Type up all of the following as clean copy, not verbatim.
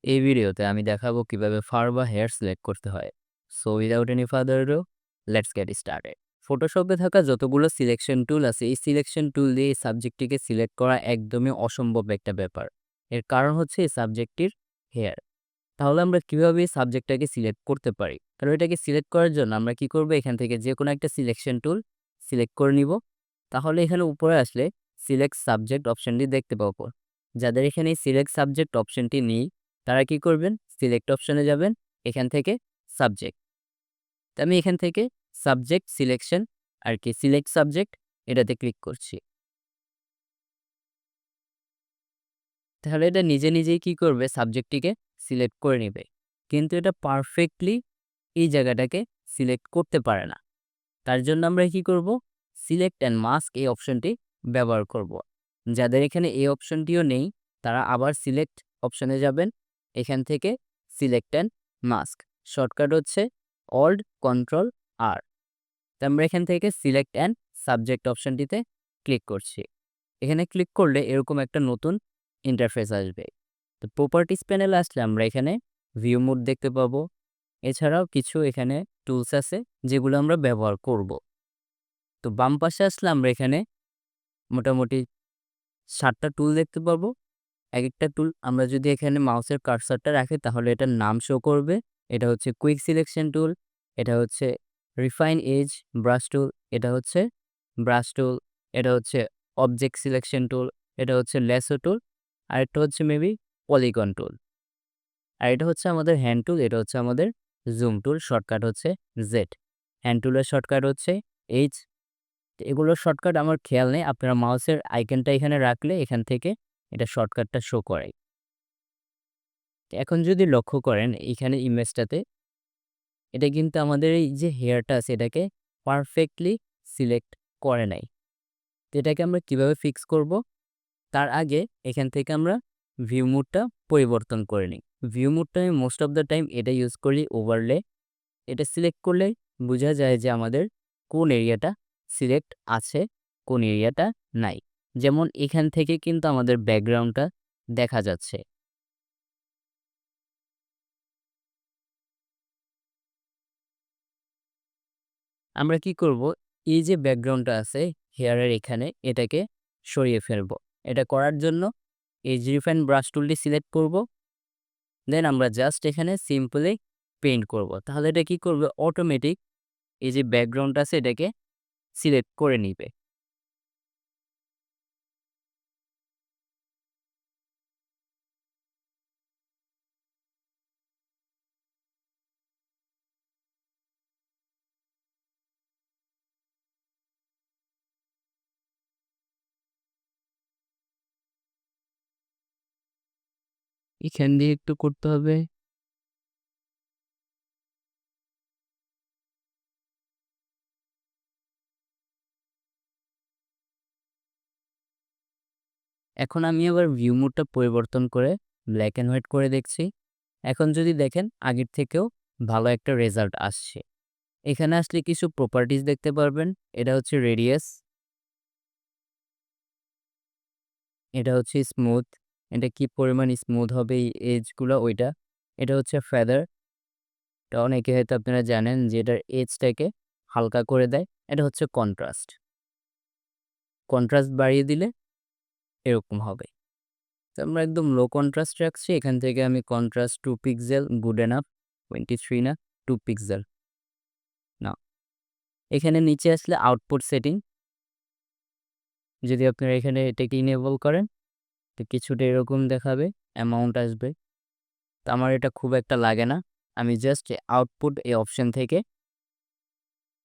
এই ভিডিওতে আমি দেখাবো কিভাবে ফার বা হেয়ার সিলেক্ট করতে হয়। So without any further do, let's get started. ফটোশপে থাকা যতগুলো সিলেকশন টুল আছে, এই সিলেকশন টুল দিয়ে এই সাবজেক্টটিকে সিলেক্ট করা একদমই অসম্ভব একটা ব্যাপার। এর কারণ হচ্ছে এই সাবজেক্টটির হেয়ার। তাহলে আমরা কিভাবে এই সাবজেক্টটাকে সিলেক্ট করতে পারি? কারণ এটাকে সিলেক্ট করার জন্য আমরা কি করব, এখান থেকে যে কোনো একটা সিলেকশন টুল সিলেক্ট করে নিব। তাহলে এখানে উপরে আসলে সিলেক্ট সাবজেক্ট অপশনটি দেখতে পাবো। যাদের এখানে সিলেক্ট সাবজেক্ট অপশনটি নেই, তারা কি করবেন, সিলেক্ট অপশনে যাবেন, এখান থেকে সাবজেক্ট। তো আমি এখান থেকে সাবজেক্ট সিলেকশন আর কি সিলেক্ট সাবজেক্ট এটাতে ক্লিক করছি। তাহলে এটা নিজে নিজেই কি করবে, সাবজেক্টটিকে সিলেক্ট করে নেবে। কিন্তু এটা পারফেক্টলি এই জায়গাটাকে সিলেক্ট করতে পারে না। তার জন্য আমরা কি করব, সিলেক্ট অ্যান্ড মাস্ক এই অপশনটি ব্যবহার করব। যাদের এখানে এই অপশনটিও নেই, তারা আবার সিলেক্ট অপশনে যাবেন, এখান থেকে সিলেক্ট অ্যান্ড মাস্ক। শর্টকাট হচ্ছে অল্ট কন্ট্রোল আর। তো আমরা এখান থেকে সিলেক্ট অ্যান্ড সাবজেক্ট অপশনটিতে ক্লিক করছি। এখানে ক্লিক করলে এরকম একটা নতুন ইন্টারফেস আসবে। তো প্রপার্টিস প্যানেলে আসলে আমরা এখানে ভিউ মোড দেখতে পাবো। এছাড়াও কিছু এখানে টুলস আছে যেগুলো আমরা ব্যবহার করব। তো বাম পাশে আসলে আমরা এখানে মোটামুটি 7টা টুল দেখতে পাবো। একেকটা টুল আমরা যদি এখানে মাউসের কার্সারটা রাখি তাহলে এটার নাম শো করবে। এটা হচ্ছে কুইক সিলেকশন টুল, এটা হচ্ছে রিফাইন এজ ব্রাশ টুল, এটা হচ্ছে ব্রাশ টুল, এটা হচ্ছে অবজেক্ট সিলেকশন টুল, এটা হচ্ছে লেসো টুল, আর এটা হচ্ছে মেবি পলিগন টুল। আর এটা হচ্ছে আমাদের হ্যান্ড টুল, এটা হচ্ছে আমাদের জুম টুল, শর্টকাট হচ্ছে জেড। হ্যান্ড টুলের শর্টকাট হচ্ছে এইচ। এগুলোর শর্টকাট আমার খেয়াল নেই, আপনারা মাউসের আইকনটা এখানে রাখলে এখান থেকে এটা শর্টকাটটা শো করে। এখন যদি লক্ষ্য করেন এইখানে ইমেজটাতে, এটা কিন্তু আমাদের এই যে হেয়ারটা আছে এটাকে পারফেক্টলি সিলেক্ট করে নাই। তো এটাকে আমরা কিভাবে ফিক্স করব, তার আগে এখান থেকে আমরা ভিউ মোডটা পরিবর্তন করে নিই। ভিউ মোডটা আমি মোস্ট অফ দ্য টাইম এটা ইউজ করি, ওভারলে। এটা সিলেক্ট করলে বোঝা যায় যে আমাদের কোন এরিয়াটা সিলেক্ট আছে, কোন এরিয়াটা নাই। যেমন এখান থেকে কিন্তু আমাদের ব্যাকগ্রাউন্ডটা দেখা যাচ্ছে। আমরা কি করব, এই যে ব্যাকগ্রাউন্ডটা আছে হেয়ারের এখানে, এটাকে সরিয়ে ফেলবো। এটা করার জন্য এই যে রিফাইন ব্রাশ টুলটি সিলেক্ট করব, দেন আমরা জাস্ট এখানে সিম্পলি পেইন্ট করব। তাহলে এটা কি করবে, অটোমেটিক এই যে ব্যাকগ্রাউন্ড আছে এটাকে সিলেক্ট করে নিবে। এখান দিয়ে একটু করতে হবে। এখন আমি আবার ভিউ মোডটা পরিবর্তন করে ব্ল্যাক অ্যান্ড হোয়াইট করে দেখছি। এখন যদি দেখেন আগের থেকেও ভালো একটা রেজাল্ট আসছে। এখানে আসলে কিছু প্রপার্টিজ দেখতে পারবেন। এটা হচ্ছে রেডিয়াস, এটা হচ্ছে স্মুথ, এটা কি পরিমাণ স্মুথ হবে এই এজগুলো ওইটা। এটা হচ্ছে ফেদার, এটা অনেকে হয়তো আপনারা জানেন যে এটার এজটাকে হালকা করে দেয়। এটা হচ্ছে কন্ট্রাস্ট, কন্ট্রাস্ট বাড়িয়ে দিলে এরকম হবে। তো আমরা একদম লো কন্ট্রাস্ট রাখছি। এখান থেকে আমি কন্ট্রাস্ট 2 পিক্সেল, গুড এনাফ। 23 না, 2 পিক্সেল না। এখানে নিচে আসলে আউটপুট সেটিং, যদি আপনারা এখানে এটাকে ইনেবল করেন তো কিছুটা এরকম দেখাবে, অ্যামাউন্ট আসবে। তো আমার এটা খুব একটা লাগে না। আমি জাস্ট আউটপুট এই অপশন থেকে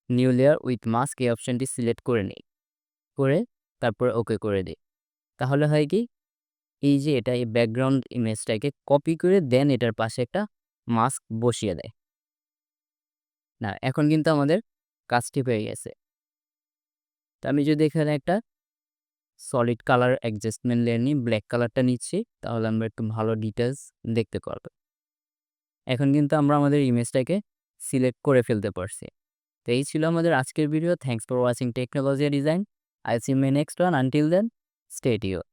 নিউ লেয়ার উইথ মাস্ক এই অপশনটি সিলেক্ট করে নিই, করে তারপর ওকে করে দিই। তাহলে হয় কি, এই যে এটা এই ব্যাকগ্রাউন্ড ইমেজটাকে কপি করে দেন এটার পাশে একটা মাস্ক বসিয়ে দেয়। না, এখন কিন্তু আমাদের কাজটি হয়ে গেছে। তো আমি যদি এখানে একটা সলিড কালার অ্যাডজাস্টমেন্ট লেয়ার নিই, ব্ল্যাক কালারটা নিচ্ছি, তাহলে আমরা একটু ভালো ডিটেলস দেখতে পারবো। এখন কিন্তু আমরা আমাদের ইমেজটাকে সিলেক্ট করে ফেলতে পারছি। তো এই ছিল আমাদের আজকের ভিডিও। Thanks for watching technology design. I see you in my next one. Until then, stay tuned.